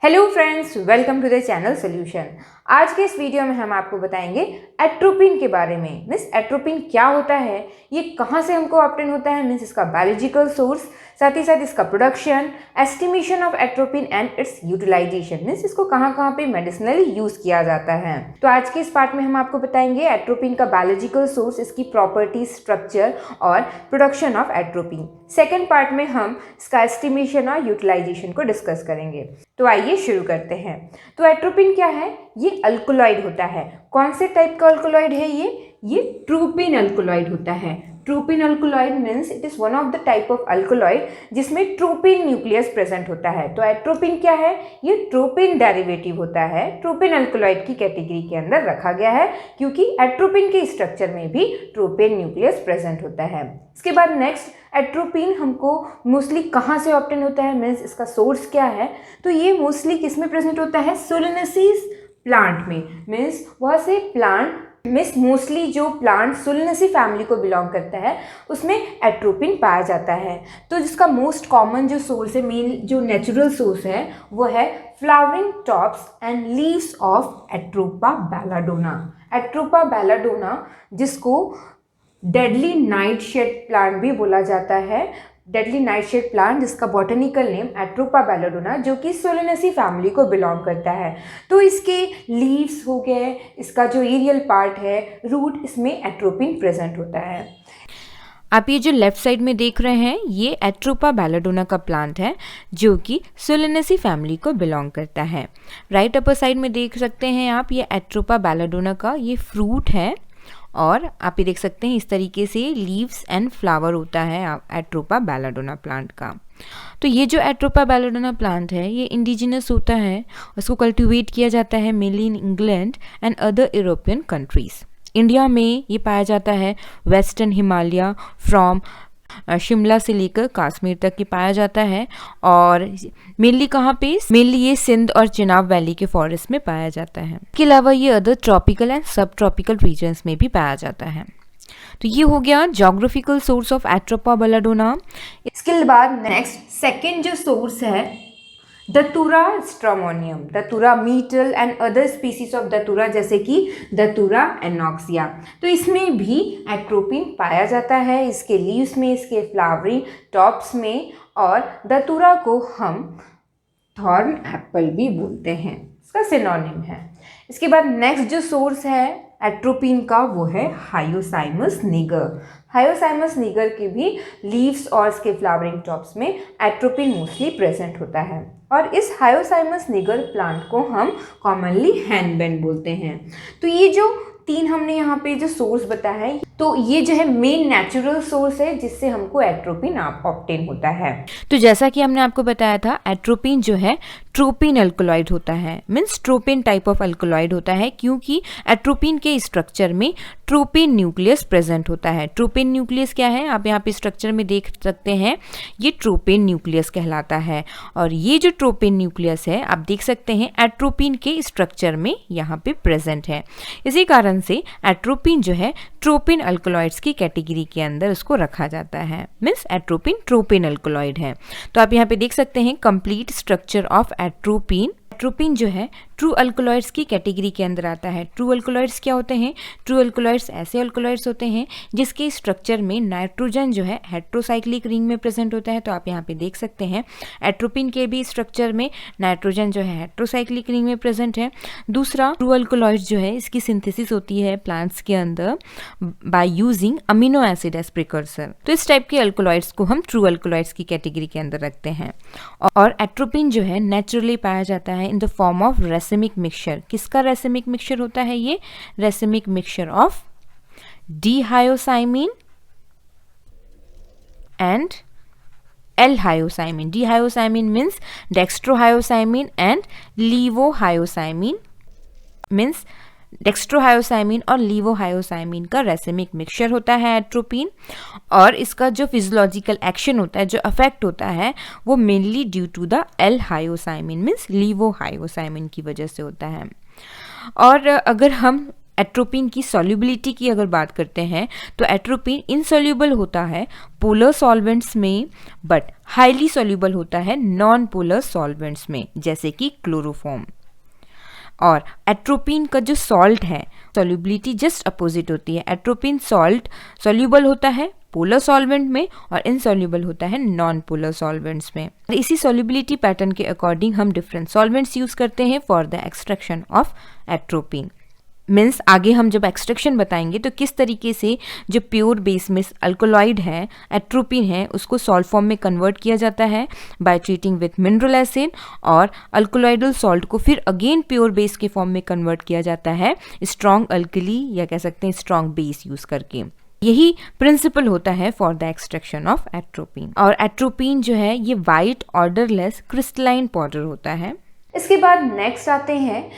Hello friends, welcome to the channel solution. आज के इस वीडियो में हम आपको बताएंगे एट्रोपिन के बारे में। मीन्स एट्रोपिन क्या होता है, ये कहाँ से हमको ऑब्टेन होता है, मीन्स इसका बायोलॉजिकल सोर्स, साथ ही साथ इसका production, estimation of atropine and its utilization, means इसको कहाँ कहाँ पे मेडिसिनली यूज किया जाता है। तो आज के इस पार्ट में हम आपको बताएंगे एट्रोपिन का बायोलॉजिकल सोर्स, इसकी प्रॉपर्टी, स्ट्रक्चर और production of atropine. Second part में हम इसका एस्टिमेशन और यूटिलाइजेशन को डिस्कस करेंगे। तो आइए शुरू करते हैं। तो एट्रोपिन क्या है? ये अल्कोलॉइड होता है। कौन से टाइप का अल्कोलॉइड है ये ट्रोपिन अल्कोलॉइड होता है। Tropine alkaloid means it is one of the type of alkaloid जिसमें ट्रोपिन न्यूक्लियस प्रेजेंट होता है। तो एट्रोपिन क्या है? ये ट्रोपिन डेरिवेटिव होता है, ट्रोपिन अल्कोलॉइड की कैटेगरी के अंदर रखा गया है क्योंकि एट्रोपिन के स्ट्रक्चर में भी ट्रोपिन न्यूक्लियस प्रेजेंट होता है। इसके बाद नेक्स्ट, एट्रोपिन हमको मोस्टली कहाँ से ऑब्टेन होता है, मीन्स इसका सोर्स क्या है? तो ये मोस्टली किस में प्रेजेंट होता है? सोलेनेसीज प्लांट में। मीन्स वह से प्लांट मीन्स मोस्टली जो प्लांट सोलेनेसी फैमिली को बिलोंग करता है उसमें एट्रोपिन पाया जाता है। तो जिसका मोस्ट कॉमन जो सोर्स है, मेन जो नेचुरल सोर्स है, वो है flowering tops and leaves of Atropa belladonna. Atropa belladonna जिसको डेडली नाइटशेड प्लांट भी बोला जाता है। डेडली नाइटशेड प्लांट जिसका बॉटनिकल नेम एट्रोपा बेलाडोना, जो कि सोलेनेसी फैमिली को बिलोंग करता है। तो इसके लीव्स हो गए, इसका जो एरियल पार्ट है, रूट, इसमें एट्रोपिन प्रेजेंट होता है। आप ये जो लेफ्ट साइड में देख रहे हैं ये एट्रोपा बेलाडोना का प्लांट है जो कि सोलेनेसी फैमिली को बिलोंग करता है। राइट अपर साइड में देख सकते हैं आप, ये एट्रोपा बेलाडोना का ये फ्रूट है और आप ये देख सकते हैं इस तरीके से लीव्स एंड फ्लावर होता है एट्रोपा बेलाडोना प्लांट का। तो ये जो एट्रोपा बेलाडोना प्लांट है ये इंडिजिनस होता है, उसको कल्टीवेट किया जाता है mainly in England and other European countries. India में ये पाया जाता है वेस्टर्न हिमालय फ्रॉम शिमला से लेकर कश्मीर तक ये पाया जाता है और मेनली कहाँ पे? मेनली ये सिंध और चिनाब वैली के फॉरेस्ट में पाया जाता है। इसके अलावा ये अदर ट्रॉपिकल एंड सब ट्रॉपिकल रीजन्स में भी पाया जाता है। तो ये हो गया geographical source of Atropa belladonna. इसके बाद नेक्स्ट सेकेंड जो सोर्स है दतूरा स्ट्रोमोनियम, दतूरा metal and other species of दतूरा जैसे कि दतूरा एनॉक्सिया। तो इसमें भी एट्रोपिन पाया जाता है, इसके लीव्स में, इसके फ्लावरिंग टॉप्स में। और दतूरा को हम थॉर्न एप्पल भी बोलते हैं, इसका सिनोनिम है। इसके बाद नेक्स्ट जो सोर्स है एट्रोपिन का वो है हायोसाइमस निगर। हायोसाइमस निगर के भी लीव्स और इसके फ्लावरिंग टॉप्स में एट्रोपिन मोस्टली प्रेजेंट होता है। और इस हायोसाइमस निगर प्लांट को हम कॉमनली हैनबेन बोलते हैं। तो ये जो तीन हमने यहाँ पे जो सोर्स बताया है, तो ये जो है मेन नेचुरल सोर्स है जिससे हमको एट्रोपिन ऑब्टेन होता है। तो जैसा कि हमने आपको बताया था, एट्रोपिन जो है ट्रोपिन अल्कोलॉइड होता है, means tropine type of alkaloid होता है क्योंकि एट्रोपिन के स्ट्रक्चर में ट्रोपिन न्यूक्लियस प्रेजेंट होता है। ट्रोपिन न्यूक्लियस क्या है? आप यहाँ पे स्ट्रक्चर में देख सकते हैं, ये ट्रोपिन न्यूक्लियस कहलाता है। और ये जो ट्रोपिन न्यूक्लियस है आप देख सकते हैं एट्रोपिन के स्ट्रक्चर में यहाँ पे प्रेजेंट है। इसी कारण से एट्रोपिन जो है ट्रोपिन अल्कोलॉइड्स की कैटेगरी के अंदर उसको रखा जाता है, मीन्स एट्रोपिन ट्रोपिन अल्कोलॉइड है। तो आप यहाँ पे देख सकते हैं complete structure of atropine. Atropine जो है ट्रू अल्कोलॉइड्स की कैटेगरी के अंदर आता है। ट्रू अल्कोलॉइड्स क्या होते हैं? ट्रू अल्कोलॉइड्स ऐसे अल्कोलॉइड्स होते हैं जिसके स्ट्रक्चर में नाइट्रोजन जो है हेट्रोसाइक्लिक रिंग में प्रेजेंट होता है। तो आप यहाँ पे देख सकते हैं एट्रोपिन के भी स्ट्रक्चर में नाइट्रोजन जो है हेट्रोसाइक्लिक रिंग में प्रेजेंट है। दूसरा, ट्रू अल्कोलॉइड्स जो है इसकी सिंथेसिस होती है प्लांट्स के अंदर by using amino acid as precursor. तो इस टाइप के अल्कोलॉइड्स को हम ट्रू अल्कोलॉइड्स की कैटेगरी के अंदर रखते हैं। और एट्रोपिन जो है नेचुरली पाया जाता है in the form of racemic mixture. किसका रेसिमिक मिक्सचर होता है? ये racemic mixture of D hyoscyamine and L-hyoscyamine. D hyoscyamine means dextrohyoscyamine and levohyoscyamine means dextrohyoscyamine और लीवोहायोसाइमिन का रेसिमिक मिक्सचर होता है एट्रोपिन। और इसका जो फिजियोलॉजिकल एक्शन होता है, जो अफेक्ट होता है, वो mainly due to the L-hyoscyamine means levohyoscyamine की वजह से होता है। और अगर हम एट्रोपिन की सॉल्युबिलिटी की अगर बात करते हैं तो एट्रोपिन इनसॉल्युबल होता है पोलर सॉल्वेंट्स में, बट हाईली सॉल्युबल होता है नॉन पोलर सॉल्वेंट्स में, जैसे कि क्लोरोफॉर्म। और एट्रोपिन का जो सॉल्ट है सॉल्युबिलिटी जस्ट अपोजिट होती है। एट्रोपिन सॉल्ट सॉल्युबल होता है पोलर सॉल्वेंट में और इनसॉल्युबल होता है नॉन पोलर सॉल्वेंट्स में। इसी सॉल्युबिलिटी पैटर्न के अकॉर्डिंग हम डिफरेंट सॉल्वेंट्स यूज करते हैं for the extraction of atropine. Means आगे हम जब एक्सट्रैक्शन बताएंगे तो किस तरीके से जो प्योर बेस में अल्कोलॉइड है एट्रोपिन है उसको सॉल्ट फॉर्म में कन्वर्ट किया जाता है by treating with mineral acid, और अल्कोलॉइडल सॉल्ट को फिर अगेन प्योर बेस के फॉर्म में कन्वर्ट किया जाता है स्ट्रॉन्ग अल्कली या कह सकते हैं स्ट्रॉन्ग बेस यूज करके। यही प्रिंसिपल होता है for the extraction of atropine. और एट्रोपिन जो है ये वाइट ऑर्डरलेस क्रिस्टलाइन पाउडर होता है। इसके बाद नेक्स्ट आते हैं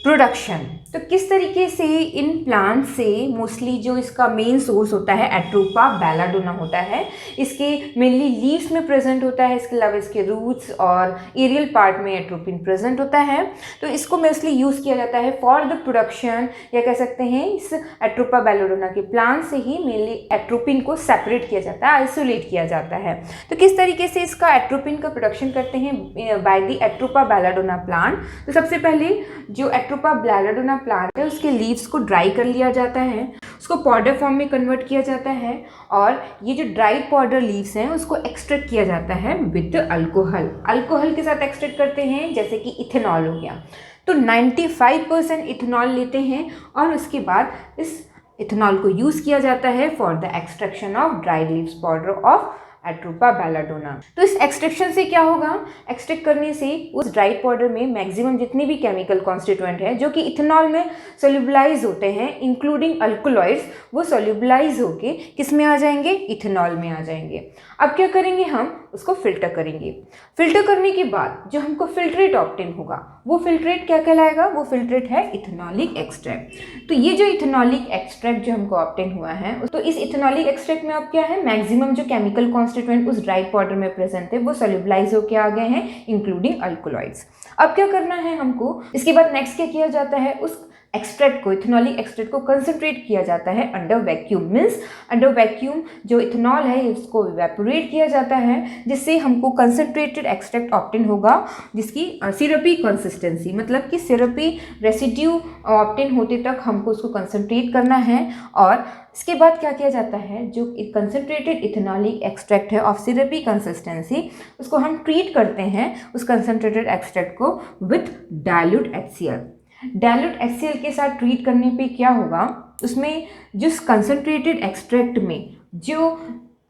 प्रोडक्शन। तो किस तरीके से इन प्लांट से मोस्टली जो इसका मेन सोर्स होता है एट्रोपा बेलाडोना होता है। इसके मेनली लीव्स में प्रेजेंट होता है, इसके अलावा इसके रूट्स और एरियल पार्ट में एट्रोपिन प्रेजेंट होता है। तो इसको मोस्टली यूज़ किया जाता है फॉर द प्रोडक्शन, या कह सकते हैं इस एट्रोपा बेलाडोना के प्लांट से ही मेनली एट्रोपिन को सेपरेट किया जाता है, आइसोलेट किया जाता है। तो किस तरीके से इसका एट्रोपिन का प्रोडक्शन करते हैं by the Atropa belladonna plant. तो सबसे पहले जो एट्रोपा बेलाडोना प्लांट है उसके लीव्स को ड्राई कर लिया जाता है, उसको पाउडर फॉर्म में कन्वर्ट किया जाता है, और ये जो ड्राइड पाउडर लीव्स हैं उसको एक्सट्रैक्ट किया जाता है विद अल्कोहल। अल्कोहल के साथ एक्सट्रैक्ट करते हैं, जैसे कि इथेनॉल हो गया। तो 95% इथेनॉल लेते हैं और उसके बाद इस इथेनॉल को यूज़ किया जाता है for the extraction of dried leaves powder of Atropa belladonna. तो इस एक्सट्रैक्शन से क्या होगा, एक्सट्रैक्ट करने से उस ड्राइड पाउडर में मैक्सिमम जितने भी केमिकल कॉन्स्टिट्यूएंट हैं जो कि इथेनॉल में सोल्यूबलाइज होते हैं इंक्लूडिंग अल्कोलॉइड्स, वो सोल्यूबलाइज होके किस में आ जाएंगे, इथेनॉल में आ जाएंगे। अब क्या करेंगे, हम उसको फिल्टर करेंगे। फिल्टर करने के बाद जो हमको फिल्ट्रेट ऑब्टेन होगा वो फिल्ट्रेट क्या कहलाएगा, वो फिल्ट्रेट है इथेनॉलिक एक्सट्रैक्ट। तो ये जो इथेनॉलिक एक्सट्रैक्ट जो हमको ऑब्टेन हुआ है, तो इस इथेनॉलिक एक्सट्रैक्ट में अब क्या है, मैक्सिमम जो केमिकल कॉन्स्टिट्यूएंट उस ड्राइड पाउडर में प्रेजेंट थे वो सोल्यूबलाइज होकर आ गए हैं इंक्लूडिंग अल्कोलॉइड्स। अब क्या करना है हमको, इसके बाद नेक्स्ट क्या किया जाता है, उस एक्सट्रैक्ट को, इथेनॉलिक एक्सट्रैक्ट को कंसंट्रेट किया जाता है under vacuum. Means under vacuum जो इथेनॉल है उसको इवेपोरेट किया जाता है, जिससे हमको कंसंट्रेटेड एक्सट्रैक्ट ऑब्टेन होगा जिसकी सिरपी कंसिस्टेंसी, मतलब कि सिरपी रेसिड्यू ऑब्टेन होते तक हमको उसको कंसंट्रेट करना है। और इसके बाद क्या किया जाता है, जो कंसंट्रेटेड इथेनॉलिक एक्सट्रैक्ट है ऑफ सिरपी कंसिस्टेंसी, उसको हम ट्रीट करते हैं उस कंसंट्रेटेड एक्सट्रैक्ट को with dilute HCl। Dilute HCl के साथ ट्रीट करने पे क्या होगा, उसमें जिस कंसंट्रेटेड एक्सट्रैक्ट में जो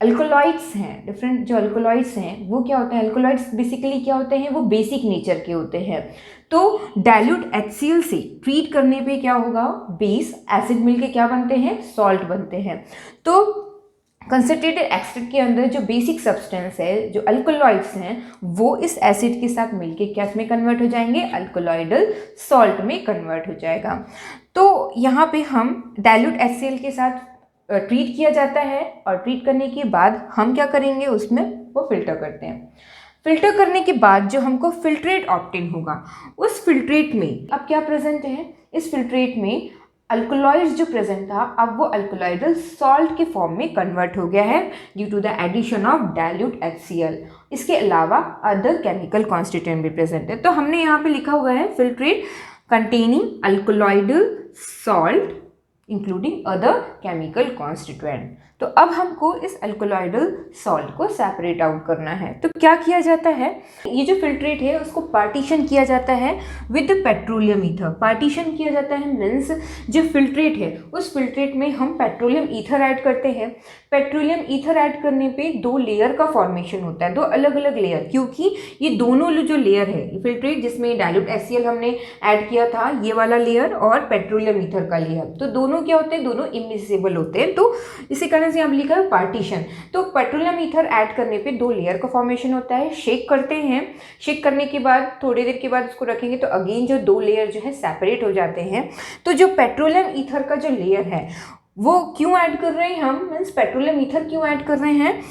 अल्कोलॉइड्स हैं, डिफरेंट जो अल्कोलॉइड्स हैं वो क्या होते हैं, अल्कोलॉइड्स बेसिकली क्या होते हैं, वो बेसिक नेचर के होते हैं। तो डाइल्यूट HCl से ट्रीट करने पे क्या होगा, बेस एसिड मिलके क्या बनते हैं, सॉल्ट बनते हैं। तो कंसंट्रेटेड एक्सट्रैक्ट के अंदर जो बेसिक सब्सटेंस है, जो अल्कोलॉइड्स हैं, वो इस एसिड के साथ मिलके क्या में कन्वर्ट हो जाएंगे, अल्कोलॉइडल सॉल्ट में कन्वर्ट हो जाएगा। तो यहाँ पे हम डाइल्यूट HCl के साथ ट्रीट किया जाता है, और ट्रीट करने के बाद हम क्या करेंगे, उसमें वो फिल्टर करते हैं। फिल्टर करने के बाद जो हमको फिल्ट्रेट ऑब्टेन होगा, उस फिल्ट्रेट में अब क्या प्रेजेंट है, इस फिल्ट्रेट में अल्कोलॉइड्स जो प्रेजेंट था अब वो अल्कोलॉइडल सॉल्ट के फॉर्म में कन्वर्ट हो गया है due to the addition of dilute HCl। इसके अलावा अदर केमिकल कॉन्स्टिट्यूएंट भी प्रेजेंट है। तो हमने यहाँ पे लिखा हुआ है filtrate containing alkaloidal salt including other chemical constituent. तो अब हमको इस अल्कोलॉइडल सॉल्ट को सेपरेट आउट करना है। तो क्या किया जाता है, ये जो फिल्ट्रेट है उसको पार्टीशन किया जाता है विद पेट्रोलियम ईथर। पार्टीशन किया जाता है मीन्स जो फिल्ट्रेट है उस फिल्ट्रेट में हम पेट्रोलियम ईथर ऐड करते हैं। पेट्रोलियम ईथर ऐड करने पे 2 लेयर का फॉर्मेशन होता है, 2 अलग अलग लेयर, क्योंकि ये दोनों जो लेयर है ये फिल्ट्रेट जिसमें डाइल्यूट HCl हमने ऐड किया था, ये वाला लेयर और पेट्रोलियम ईथर का लेयर, तो दोनों क्या होते हैं, दोनों इमिसिबल होते हैं। तो इसी कारण से हम लिखा है पार्टीशन। तो पेट्रोलियम ईथर ऐड करने पे 2 लेयर का फॉर्मेशन होता है। शेक करते हैं, शेक करने के बाद थोड़ी देर के बाद उसको रखेंगे तो अगेन जो 2 लेयर जो है सेपरेट हो जाते हैं। तो जो पेट्रोलियम ईथर का जो लेयर है वो क्यों ऐड कर रहे हैं हम, मीन्स पेट्रोलियम ईथर क्यों ऐड कर रहे हैं,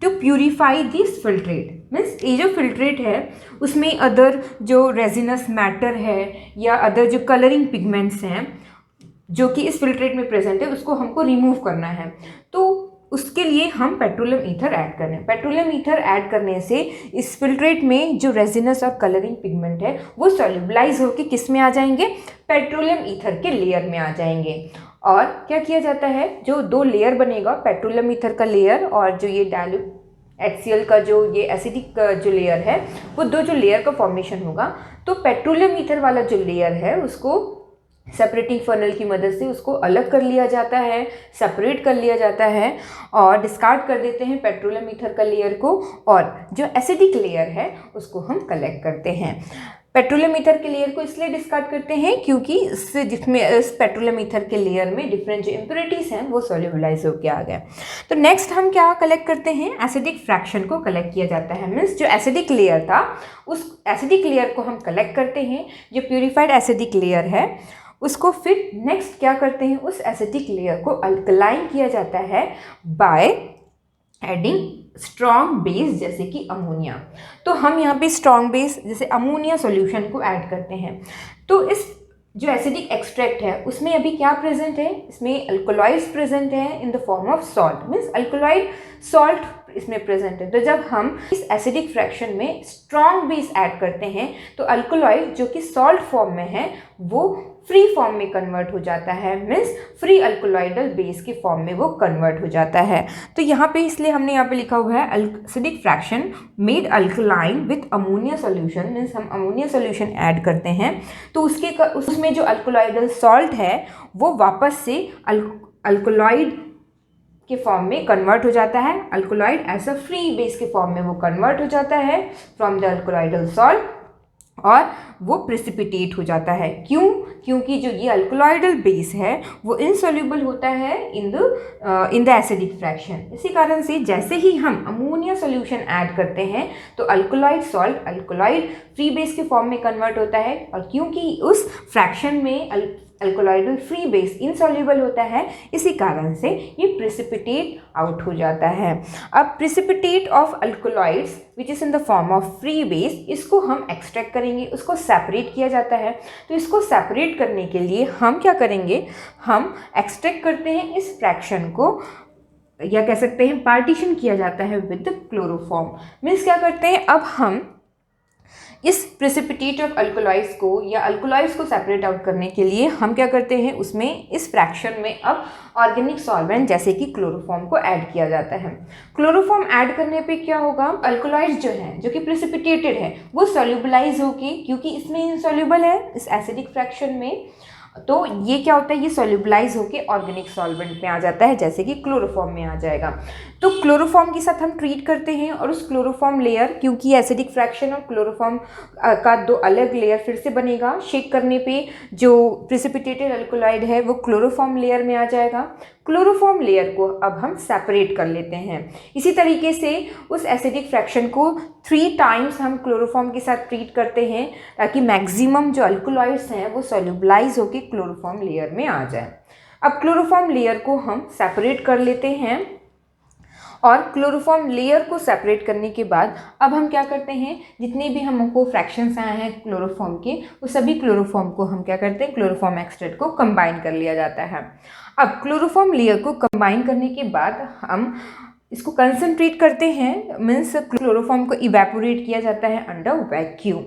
to purify this filtrate. Means ये जो फिल्ट्रेट है उसमें अदर जो रेजिनस मैटर है या अदर जो कलरिंग पिगमेंट्स हैं जो कि इस फिल्ट्रेट में प्रेजेंट है उसको हमको रिमूव करना है। तो उसके लिए हम पेट्रोलियम ईथर ऐड कर रहे हैं। पेट्रोलियम ईथर ऐड करने से इस फिल्ट्रेट में जो रेजिनस और कलरिंग पिगमेंट है वो सॉल्युबलाइज होकर किस में आ जाएंगे, पेट्रोलियम ईथर के लेयर में आ जाएंगे। और क्या किया जाता है, जो दो लेयर बनेगा पेट्रोलियम ईथर का लेयर और जो ये डाइल्यूट HCl का जो ये एसिडिक जो लेयर है, वो दो जो लेयर का फॉर्मेशन होगा, तो पेट्रोलियम ईथर वाला जो लेयर है उसको सेपरेटिंग फनल की मदद से उसको अलग कर लिया जाता है, सेपरेट कर लिया जाता है और डिस्कार्ड कर देते हैं पेट्रोलियम ईथर का लेयर को, और जो एसिडिक लेयर है उसको हम कलेक्ट करते हैं। पेट्रोलियम ईथर के लेयर को इसलिए डिस्कार्ड करते हैं क्योंकि इससे जिसमें इस पेट्रोलियम ईथर के लेयर में डिफरेंट जो इम्प्योरिटीज़ हैं वो सॉल्युबलाइज होकर आ गए। तो नेक्स्ट हम क्या कलेक्ट करते हैं, एसिडिक फ्रैक्शन को कलेक्ट किया जाता है। मीन्स जो एसिडिक लेयर था उस एसिडिक लेयर को हम कलेक्ट करते हैं, जो प्योरीफाइड एसिडिक लेयर है उसको फिर नेक्स्ट क्या करते हैं, उस एसिडिक लेयर को अल्कलाइन किया जाता है बाय एडिंग स्ट्रॉन्ग बेस जैसे कि अमोनिया। तो हम यहाँ पे स्ट्रॉन्ग बेस जैसे अमोनिया सॉल्यूशन को ऐड करते हैं। तो इस जो एसिडिक एक्सट्रैक्ट है उसमें अभी क्या प्रेजेंट है, इसमें अल्कोलॉइड्स प्रेजेंट है in the form of salt, means alkaloid salt इसमें प्रेजेंट है। तो जब हम इस एसिडिक फ्रैक्शन में स्ट्रॉन्ग बेस ऐड करते हैं तो अल्कोलॉइड जो कि सॉल्ट फॉर्म में है वो फ्री फॉर्म में कन्वर्ट हो जाता है, मीन्स फ्री अल्कोलॉइडल बेस के फॉर्म में वो कन्वर्ट हो जाता है। तो यहाँ पे इसलिए हमने यहाँ पे लिखा हुआ है acidic fraction made alkaline with ammonia solution, means हम अमोनिया सॉल्यूशन ऐड करते हैं तो उसमें जो अल्कोलॉइडल सॉल्ट है वो वापस से अल्कोलॉइड के फॉर्म में कन्वर्ट हो जाता है, alkaloid as a free base के फॉर्म में वो कन्वर्ट हो जाता है फ्रॉम द अल्कोलॉइडल सॉल्ट और वो प्रेसिपिटेट हो जाता है। क्यों? क्योंकि जो ये अल्कोलॉइडल बेस है वो इनसॉल्युबल होता है इन द एसिडिक फ्रैक्शन। इसी कारण से जैसे ही हम अमोनिया सॉल्यूशन ऐड करते हैं तो alkaloid salt alkaloid free base के फॉर्म में कन्वर्ट होता है, और क्योंकि उस फ्रैक्शन में अल्कोलॉइडल फ्री बेस इनसॉल्युबल होता है इसी कारण से ये प्रेसिपिटेट आउट हो जाता है। अब precipitate of alkaloids which is in the form of free base, इसको हम एक्सट्रैक्ट करेंगे, उसको सेपरेट किया जाता है। तो इसको सेपरेट करने के लिए हम क्या करेंगे, हम एक्सट्रैक्ट करते हैं इस फ्रैक्शन को, या कह सकते हैं पार्टीशन किया जाता है विद क्लोरोफॉर्म। मीन्स क्या करते हैं, अब हम इस प्रेसिपिटेट ऑफ अल्कोलॉइड्स को या अल्कोलॉइड्स को सेपरेट आउट करने के लिए हम क्या करते हैं, उसमें इस फ्रैक्शन में अब ऑर्गेनिक सॉल्वेंट जैसे कि क्लोरोफॉर्म को ऐड किया जाता है। क्लोरोफॉर्म ऐड करने पे क्या होगा, अल्कोलॉइड्स जो हैं जो कि प्रेसिपिटेटेड है वो सॉल्युबलाइज होगी, क्योंकि इसमें इनसॉल्युबल है इस एसिडिक फ्रैक्शन में, तो ये क्या होता है, ये सॉल्युबलाइज होके ऑर्गेनिक सॉल्वेंट में आ जाता है जैसे कि क्लोरोफॉर्म में आ जाएगा। तो क्लोरोफॉर्म के साथ हम ट्रीट करते हैं और उस क्लोरोफॉर्म लेयर, क्योंकि एसिडिक फ्रैक्शन और क्लोरोफॉर्म का दो अलग लेयर फिर से बनेगा, शेक करने पे जो प्रेसिपिटेटेड अल्कोलॉइड है वो क्लोरोफॉर्म लेयर में आ जाएगा। क्लोरोफॉर्म लेयर को अब हम सेपरेट कर लेते हैं। इसी तरीके से उस एसिडिक फ्रैक्शन को 3 टाइम्स हम क्लोरोफॉर्म के साथ ट्रीट करते हैं ताकि मैक्सिमम जो अल्कोलॉइड्स हैं वो सॉल्युबलाइज होकर क्लोरोफॉर्म लेयर में आ जाए। अब क्लोरोफॉर्म लेयर को हम सेपरेट कर लेते हैं और क्लोरोफॉर्म लेयर को सेपरेट करने के बाद अब हम क्या करते हैं, जितने भी हमको फ्रैक्शंस आए हैं क्लोरोफॉर्म के वो सभी क्लोरोफॉर्म को हम क्या करते हैं, क्लोरोफॉर्म एक्सट्रैक्ट को कंबाइन कर लिया जाता है। अब क्लोरोफॉर्म लेयर को कंबाइन करने के बाद हम इसको कंसंट्रेट करते हैं, मीन्स क्लोरोफॉर्म को इवेपोरेट किया जाता है अंडर वैक्यूम।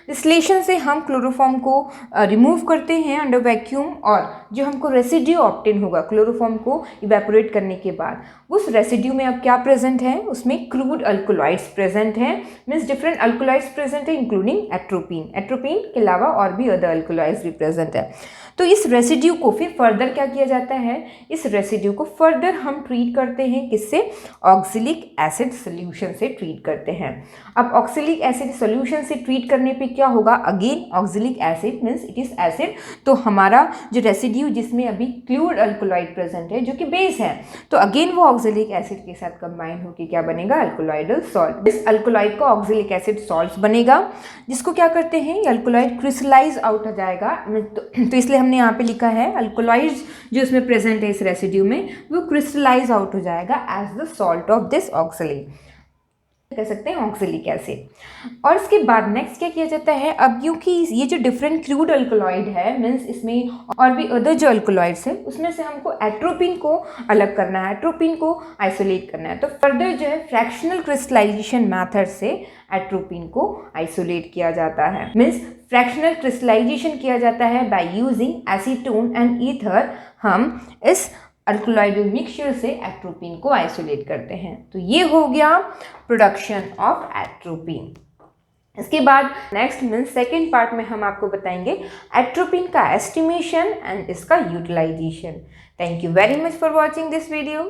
डिस्टिलेशन से हम क्लोरोफॉर्म को रिमूव करते हैं अंडर वैक्यूम, और जो हमको रेसिड्यू ऑब्टेन होगा क्लोरोफॉर्म को इवेपोरेट करने के बाद, उस रेसिड्यू में अब क्या प्रेजेंट है, उसमें क्रूड अल्कोलॉइड्स प्रेजेंट हैं, मीन्स डिफरेंट अल्कोलॉइड्स प्रेजेंट है इंक्लूडिंग एट्रोपिन। एट्रोपिन के अलावा और भी अदर अल्कोलॉइड्स भी प्रेजेंट है। तो इस रेसिड्यू को फिर फर्दर क्या किया जाता है, इस रेसिड्यू को फर्दर हम ट्रीट करते हैं, किससे, ऑक्सैलिक एसिड सोल्यूशन से ट्रीट करते हैं। अब ऑक्सैलिक एसिड सोल्यूशन से ट्रीट करने पे क्या होगा, again oxalic acid means it is acid, तो हमारा जो रेसिड्यू जिसमें अभी क्लोर्ड अल्कोलॉइड प्रेजेंट है जो कि बेस है, तो अगेन वो ऑक्सैलिक एसिड के साथ कंबाइन होकर क्या बनेगा, अल्कोलॉइडल सॉल्ट। इस अल्कोलॉइड का ऑक्सैलिक एसिड सॉल्ट बनेगा, जिसको क्या करते हैं, अल्कोलॉइड क्रिस्टलाइज आउट हो जाएगा। तो इसलिए हमने यहाँ पे लिखा है अल्कोलॉइड्स जो इसमें प्रेजेंट है इस रेसिड्यू में वो क्रिस्टलाइज आउट हो जाएगा as the salt of this oxalate. कह सकते हैं ऑक्जेलिक एसिड। और इसके बाद नेक्स्ट क्या किया जाता है, अब क्योंकि ये जो डिफरेंट क्रूड अल्कलॉइड है, मीन्स इसमें और भी अदर जो अल्कलॉइड्स हैं उसमें से हमको एट्रोपिन को अलग करना है, एट्रोपिन को आइसोलेट करना है। तो फर्दर जो है फ्रैक्शनल क्रिस्टलाइजेशन मेथड से एट्रोपिन को आइसोलेट किया जाता है, मीन्स फ्रैक्शनल क्रिस्टलाइजेशन किया जाता है by using acetone and ether. हम इस अल्कलॉइडल मिक्सचर से एट्रोपिन को आइसोलेट करते हैं। तो ये हो गया प्रोडक्शन ऑफ एट्रोपिन। इसके बाद नेक्स्ट मीन्स सेकेंड पार्ट में हम आपको बताएंगे एट्रोपिन का एस्टिमेशन एंड इसका utilization. Thank you very much for watching this video.